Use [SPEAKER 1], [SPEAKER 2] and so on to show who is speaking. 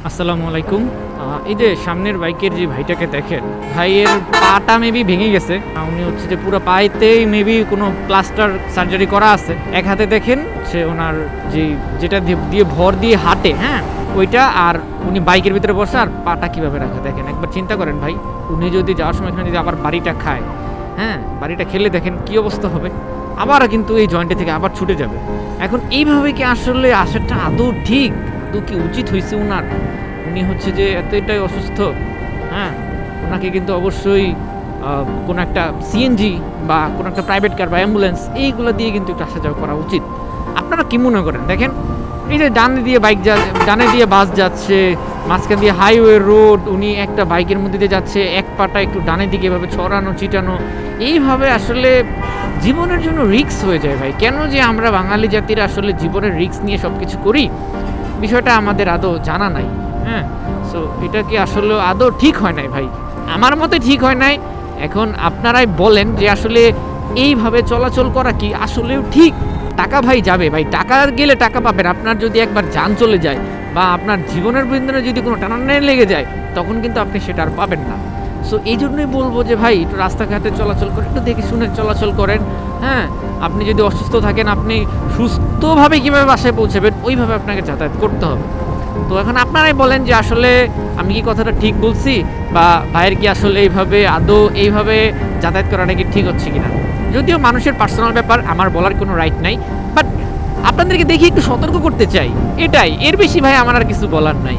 [SPEAKER 1] আসসালামু আলাইকুম। এই যে সামনের বাইকের যে ভাইটাকে দেখেন, ভাইয়ের পাটা মেবি ভেঙে গেছে। উনি হচ্ছে যে পুরো পায়েতেই মেবি কোনো প্লাস্টার সার্জারি করা আছে। এক হাতে দেখেন সে ওনার যেটা দিয়ে ভর দিয়ে হাঁটে, হ্যাঁ ওইটা, আর উনি বাইকের ভিতরে বসে আর পাটা কিভাবে রাখে দেখেন। একবার চিন্তা করেন ভাই, উনি যদি যাওয়ার সময় এখানে যদি আবার বাড়িটা খায়, হ্যাঁ বাড়িটা খেলে দেখেন কি অবস্থা হবে। আবার কিন্তু এই জয়েন্টে থেকে আবার ছুটে যাবে। এখন এইভাবে কি আসলে আসাটা আদৌ ঠিক, আদৌ কি উচিত হয়েছে উনার? উনি হচ্ছে যে এতটাই অসুস্থ, হ্যাঁ ওনাকে কিন্তু অবশ্যই কোনো একটা সিএনজি বা কোনো একটা প্রাইভেট কার বা অ্যাম্বুলেন্স এইগুলো দিয়ে কিন্তু একটু আসা যাওয়া করা উচিত। আপনারা কি মনে করেন? দেখেন এই যে ডানে দিয়ে ডানে দিয়ে বাস যাচ্ছে, মাঝখান দিয়ে হাইওয়ে রোড, উনি একটা বাইকের মধ্যে দিয়ে যাচ্ছে, এক পাটা একটু ডানে দিকে এভাবে ছড়ানো ছিটানো, এইভাবে আসলে জীবনের জন্য রিস্ক হয়ে যায় ভাই। কেন যে আমরা বাঙালি জাতিরা আসলে জীবনের রিস্ক নিয়ে সব কিছু করি, বিষয়টা আমাদের আদৌ জানা নাই। হ্যাঁ, সো এটা কি আসলে আদৌ ঠিক হয় নাই ভাই, আমার মতে ঠিক হয় নাই। এখন আপনারাই বলেন যে আসলে এইভাবে চলাচল করা কি আসলেও ঠিক? টাকা ভাই যাবে ভাই, টাকা গেলে টাকা পাবেন। আপনার যদি একবার যান চলে যায় বা আপনার জীবনের বিন্দনে যদি কোনো টানাটানি লেগে যায়, তখন কিন্তু আপনি সেটা আর পাবেন না। সো এই জন্যই বলবো যে ভাই একটু রাস্তাঘাটে চলাচল করে একটু দেখে শুনে চলাচল করেন। হ্যাঁ, আপনি যদি অসুস্থ থাকেন, আপনি সুস্থভাবে কীভাবে বাসায় পৌঁছাবেন ওইভাবে আপনাকে যাতায়াত করতে হবে। তো এখন আপনারাই বলেন যে আসলে আমি কি কথাটা ঠিক বলছি, বা ভাইয়ের কি আসলে এইভাবে যাতায়াত করাটা কি ঠিক হচ্ছে কিনা। যদিও মানুষের পার্সোনাল ব্যাপার, আমার বলার কোনো রাইট নাই, বাট আপনাদেরকে দেখি একটু সতর্ক করতে চাই, এটাই। এর বেশি ভাই আমার আর কিছু বলার নাই।